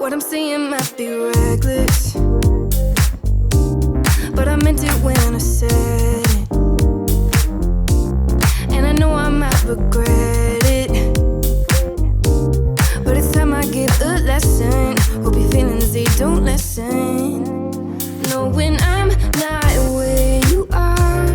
What I'm saying might be reckless, but I meant it when I said it, and I know I might regret it, but it's time I give a lesson. Hope your feelings, they don't listen. No, when I'm not where you are,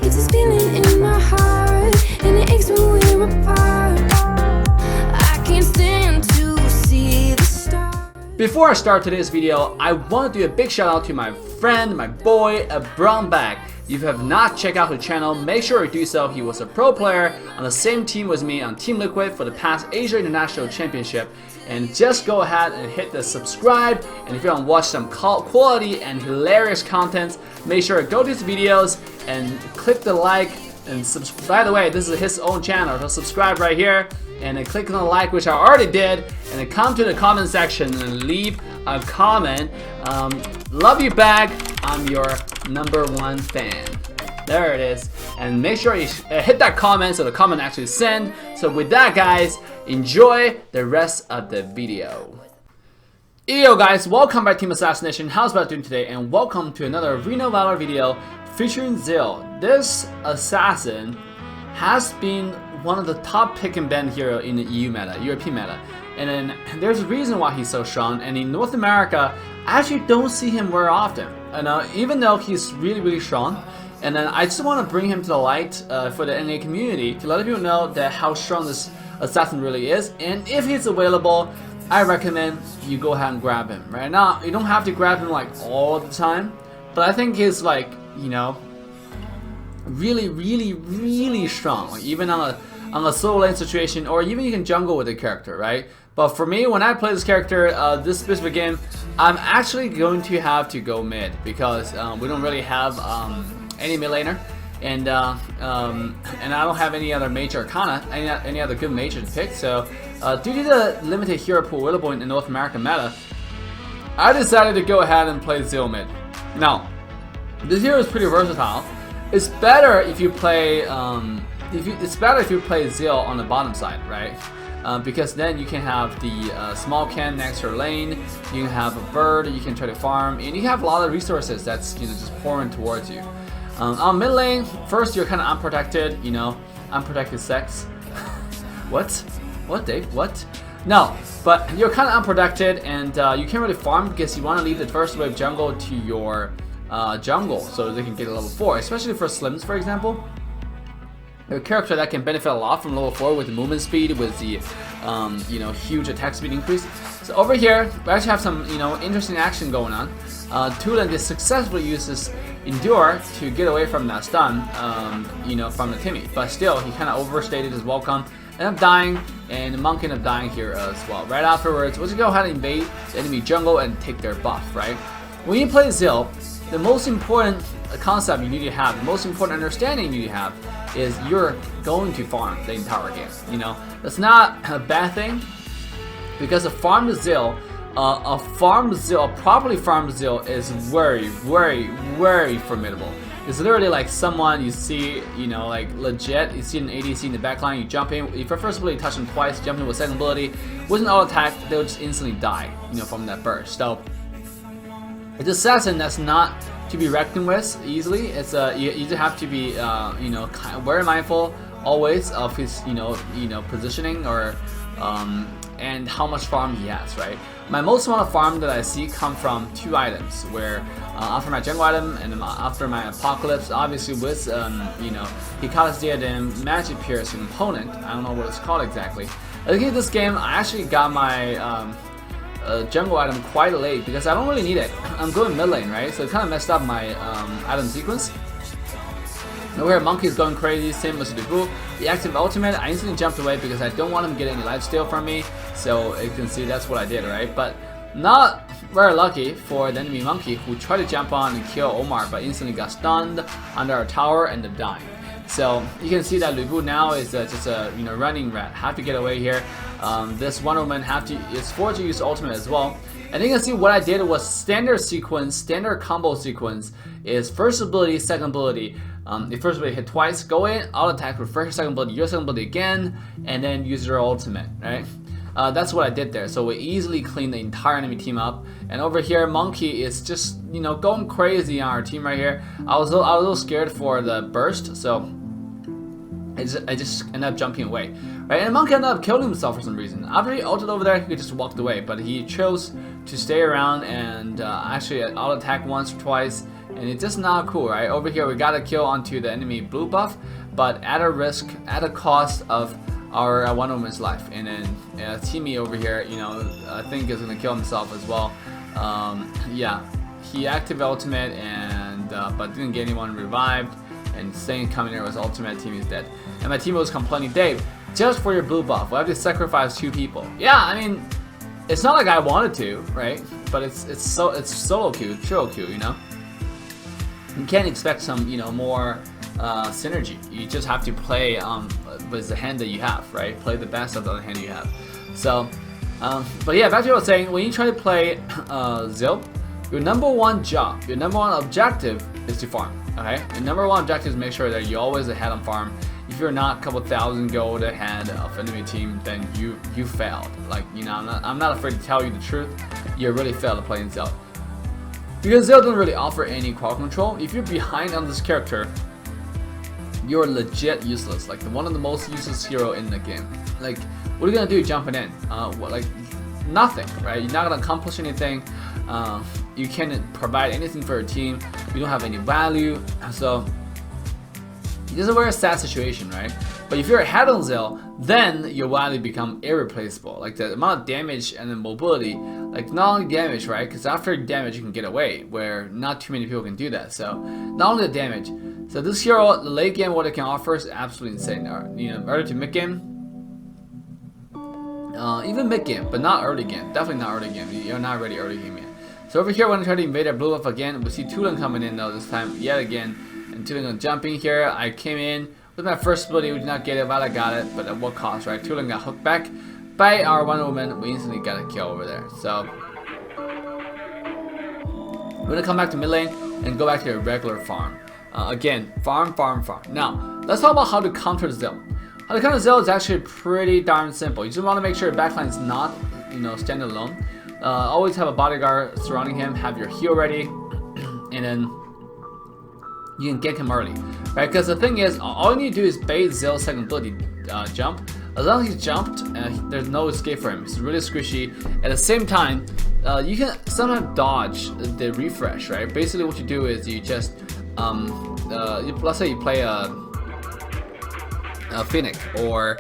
it's this feeling in my heart, and it aches when we're apart. I can't stand to see the stars. Before I start today's video, I want to do a big shout out to my friend, my boy, a brown bag. If you have not checked out his channel, make sure you do so. He was a pro player on the same team with me on Team Liquid for the past Asia International Championship. And just go ahead and hit the subscribe. And if you want to watch some quality and hilarious content, make sure to go to his videos and click the like. And by the way, this is his own channel, so subscribe right here. And then click on the like, which I already did. And then come to the comment section and leave a comment. Love you, Bag. I'm your #1 fan. There it is. And make sure you hit that comment so the comment actually send. So with that, guys, enjoy the rest of the video. Yo guys, welcome back to Team Assassination. How's about doing today? And welcome to another Reno Valor video featuring Zill. This assassin has been one of the top pick and ban hero in the EU meta, European meta. And then there's a reason why he's so strong. And in North America, I actually don't see him very often. And even though he's really strong, and then I just want to bring him to the light for the NA community to let people know that how strong this assassin really is. And if he's available, I recommend you go ahead and grab him. Right now, you don't have to grab him like all the time, but I think he's like, you know, really strong. Like even on a solo lane situation, or even you can jungle with the character, right? But for me, when I play this character, this specific game, I'm actually going to have to go mid because we don't really have any mid laner, and I don't have any other major arcana, any other good major to pick. So due to the limited hero pool available in the North American meta, I decided to go ahead and play Zill mid. Now, this hero is pretty versatile. It's better if you play it's better if you play Zill on the bottom side, right? Because then you can have the small can next to your lane, you can have a bird, you can try to farm, and you have a lot of resources that's, you know, just pouring towards you. On mid lane, first you're kind of unprotected, you know, unprotected sex. What, Dave? What? No, but you're kind of unprotected, and you can't really farm because you want to leave the first wave jungle to your jungle so they can get a level 4, especially for Slims, for example. A character that can benefit a lot from level 4 with the movement speed, with the you know, huge attack speed increase. So over here, we actually have some, you know, interesting action going on. Tulan just successfully uses Endure to get away from that stun, you know, from the Timmy. But still, he kind of overstated his welcome, ended up dying, and the Monk ended up dying here as well. Right afterwards, we'll just go ahead and invade the enemy jungle and take their buff, right? When you play Zill, the most important concept you need to have, the most important understanding you need to have, is you're going to farm the entire game. You know, that's not a bad thing, because a farmed Zill, a properly farmed Zill is very formidable. It's literally like someone you see, you know, like legit, you see an ADC in the backline, you jump in, if you first ability touch them twice, jump in with second ability, with an auto attack, they'll just instantly die, you know, from that burst. So it's an assassin that's not to be reckoned with easily. It's you just have to be you know, very mindful always of his you know positioning, or and how much farm he has, right? My most amount of farm that I see come from 2 items, where after my jungle item and after my apocalypse, obviously with you know, Hika's Diadem magic piercing component. I don't know what it's called exactly. I think in this game I actually got my jungle item quite late because I don't really need it. I'm going mid lane, right? So it kind of messed up my item sequence. Now where Monkey is going crazy, same as Zill. The active ultimate, I instantly jumped away because I don't want him to get any lifesteal from me. So you can see that's what I did, right? But not very lucky for the enemy Monkey, who tried to jump on and kill Omar, but instantly got stunned under our tower and then dying. So you can see that Zill now is just a, you know, running rat. Have to get away here. This Wonder Woman is forced to use ultimate as well. And you can see what I did was standard sequence, standard combo sequence is first ability, second ability. The first ability hit twice, go in, auto attack, refresh your second ability, your second ability again, and then use your ultimate, right? That's what I did there. So we easily cleaned the entire enemy team up. And over here, Monkey is just, you know, going crazy on our team right here. I was a little scared for the burst, so I just ended up jumping away. Right, and Monkey ended up killing himself for some reason. After he ulted over there, he just walked away, but he chose to stay around and actually auto-attack once or twice, and it's just not cool, right? Over here, we got a kill onto the enemy blue buff, but at a risk, at a cost of our one woman's life. And then Timmy over here, you know, I think is gonna kill himself as well. Yeah, he activated ultimate and but didn't get anyone revived. And Sane coming here was ultimate. Timmy's dead, and my team was complaining, Dave, just for your blue buff, we have to sacrifice 2 people. Yeah, I mean, it's not like I wanted to, right? But it's solo queue, trio queue, you know. You can't expect some, you know, more synergy. You just have to play with the hand that you have, right? Play the best of the hand you have. So, but yeah, back to what I was saying. When you try to play Zill, your number one job, your number one objective is to farm. Okay, your number one objective is make sure that you're always ahead on farm. If you're not a couple thousand gold ahead of enemy team, then you failed. Like, you know, I'm not afraid to tell you the truth. You really failed to play in Zill. Because Zill doesn't really offer any quality control. If you're behind on this character, you're legit useless. Like one of the most useless hero in the game. Like, what are you gonna do jumping in? Like nothing, right? You're not gonna accomplish anything. You can't provide anything for your team. You don't have any value. So this is a very sad situation, right? But if you're ahead on Zill, then your value become irreplaceable. Like the amount of damage and the mobility, like not only damage, right? Because after damage you can get away, where not too many people can do that. So not only the damage. So this hero, the late game, what it can offer is absolutely insane. You know, early to mid game, even mid game, but not early game. Definitely not early game. You're not ready early game yet. So over here, when I try to invade our blue buff again, we see Tulin coming in though this time yet again. And Tulin gonna jump in here. I came in with my first ability, we did not get it, but I got it. But at what cost, right? Tulin got hooked back by our one woman. We instantly got a kill over there. So we're gonna come back to mid lane and go back to a regular farm. Again, farm. Now let's talk about how to counter Zill. How to counter Zill is actually pretty darn simple. You just want to make sure your backline is not, you know, standing alone. Always have a bodyguard surrounding him, have your heal ready, and then you can get him early, right? Because the thing is, all you need to do is bait Zill's second ability jump. As long as he's jumped, there's no escape for him. It's really squishy. At the same time, you can sometimes dodge the refresh, right? Basically, what you do is you just, let's say you play a Phoenix or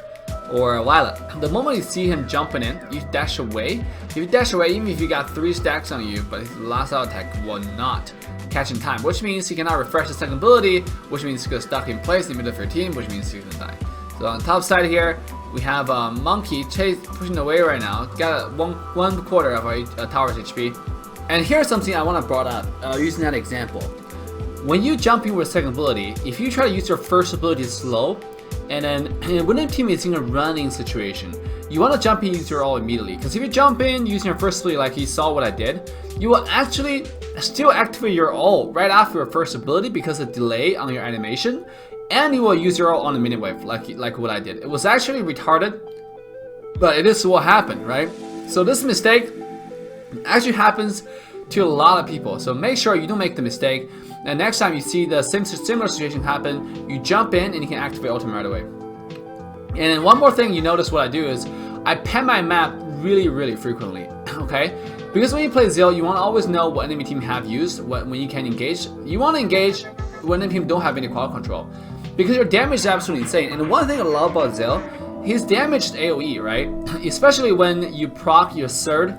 a Violet. The moment you see him jumping in, you dash away. If you dash away, even if you got 3 stacks on you, but his last auto attack will not catch in time, which means he cannot refresh his second ability, which means he gets stuck in place in the middle of your team, which means he's gonna die. So on the top side here, we have Monkey pushing away right now. Got one quarter of our tower's HP. And here's something I want to brought up using that example. When you jump in with second ability, if you try to use your first ability slow, and then when the team is in a running situation, you want to jump in and use your ult immediately. Because if you jump in using your first ability like you saw what I did, you will actually still activate your ult right after your first ability because of delay on your animation. And you will use your ult on the minute wave like what I did. It was actually retarded, but it is what happened, right? So this mistake actually happens to a lot of people. So make sure you don't make the mistake. And next time you see the similar situation happen, you jump in and you can activate ultimate right away. And then one more thing you notice what I do is I pen my map really frequently, okay? Because when you play Zill, you want to always know what enemy team have used, when you can engage. You want to engage when enemy team don't have any quality control. Because your damage is absolutely insane. And one thing I love about Zill, his damage is AoE, right? Especially when you proc your third.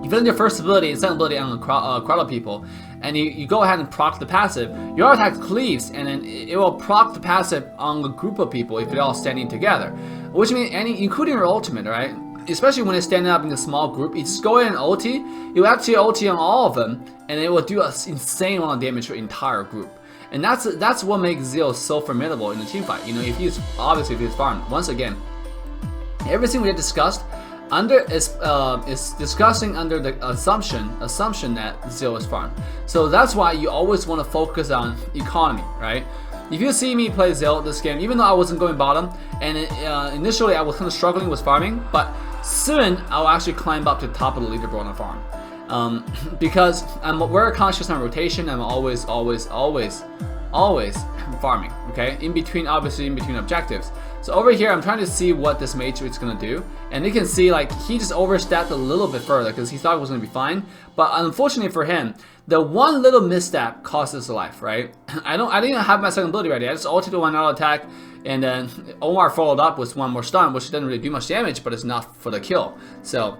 You fill in your first ability and second ability on a crowd of people, and you go ahead and proc the passive, your attack cleaves, and then it will proc the passive on a group of people if they're all standing together. Which means, including your ultimate, right? Especially when it's standing up in a small group, it's go ahead and ulti, you will actually ulti on all of them, and it will do an insane amount of damage to the entire group. And that's what makes Zill so formidable in the team fight. You know, if he's farmed. Once again, everything we have discussed is discussing under the assumption that Zill is farmed. So that's why you always want to focus on economy, right? If you see me play Zill this game, even though I wasn't going bottom, and initially I was kind of struggling with farming, but soon I'll actually climb up to the top of the leaderboard on the farm. Because I'm very conscious on rotation. I'm always farming, okay? Obviously in between objectives. So over here, I'm trying to see what this mage is gonna do, and you can see like he just overstepped a little bit further because he thought it was gonna be fine. But unfortunately for him, the one little misstep cost us a life, right? I didn't have my second ability ready. I just ulted one auto attack, and then Omar followed up with one more stun, which didn't really do much damage, but it's enough for the kill. So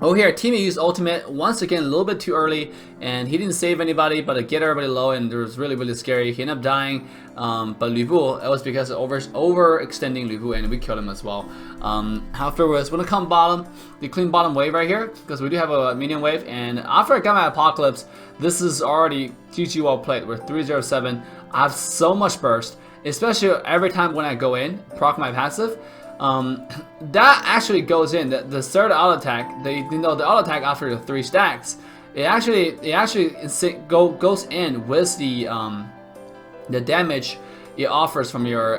over here, teammate used ultimate once again a little bit too early, and he didn't save anybody, but it get everybody low, and it was really scary. He ended up dying, but Lu Bu, it was because of overextending Lu Bu, and we killed him as well. Afterwards, when it comes bottom, the clean bottom wave right here, because we do have a minion wave, and after I got my Apocalypse, this is already GG well played. We're 307. I have so much burst, especially every time when I go in, proc my passive. That actually goes in the third auto attack. The auto attack after the 3 stacks, it actually goes in with the damage it offers from your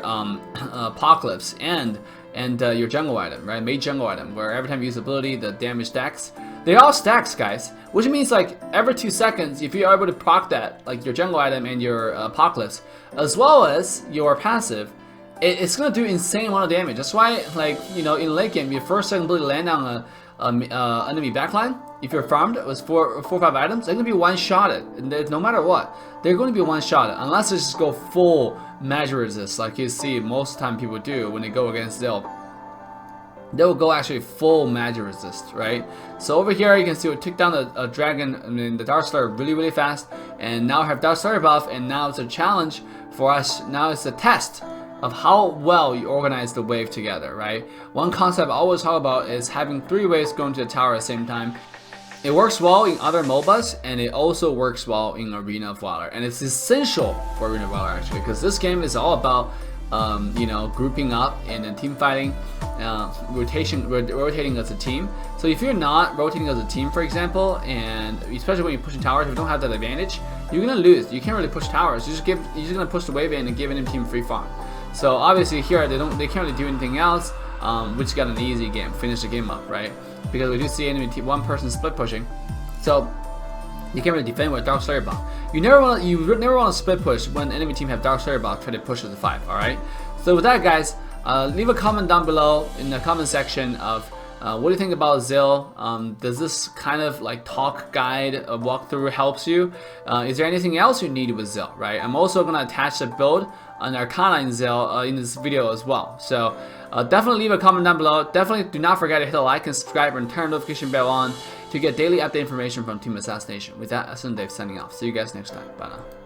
Apocalypse and your jungle item, right? Mage jungle item, where every time you use ability, the damage stacks. They all stacks, guys, which means like every 2 seconds, if you are able to proc that, like your jungle item and your Apocalypse, as well as your passive, it's gonna do insane amount of damage. That's why, like, you know, in late game, your first second ability land on a enemy backline, if you're farmed with 4 or 5 items, they're gonna be one-shotted. No matter what, they're going to be one-shotted unless they just go full magic resist, like you see most of the time people do when they go against Zill. They will go actually full magic resist, right? So over here you can see we took down the dragon, the Dark Slayer really fast, and now I have Dark Slayer buff, and now it's a challenge for us. Now it's a test of how well you organize the wave together, right? One concept I always talk about is having 3 waves going to the tower at the same time. It works well in other MOBAs, and it also works well in Arena of Valor, and it's essential for Arena of Valor actually, because this game is all about you know, grouping up and then team fighting, rotating as a team. So if you're not rotating as a team, for example, and especially when you're pushing towers, if you don't have that advantage, you're gonna lose. You can't really push towers. You're just gonna push the wave in and give an enemy team free farm. So obviously here they can't really do anything else. We just got an easy game, finish the game up, right? Because we do see enemy team, one person split pushing, so you can't really defend with Dark Slayer buff. You never want to split push when enemy team have Dark Slayer buff. Try to push to the 5. All right. So with that, guys, leave a comment down below in the comment section of what do you think about Zill? Does this kind of like talk guide walkthrough helps you? Is there anything else you need with Zill? Right. I'm also gonna attach the build on Arcana in Zill in this video as well. So definitely leave a comment down below. Definitely do not forget to hit the like and subscribe and turn the notification bell on to get daily update information from Team Assassination. With that, I'm Dave signing off. See you guys next time. Bye now.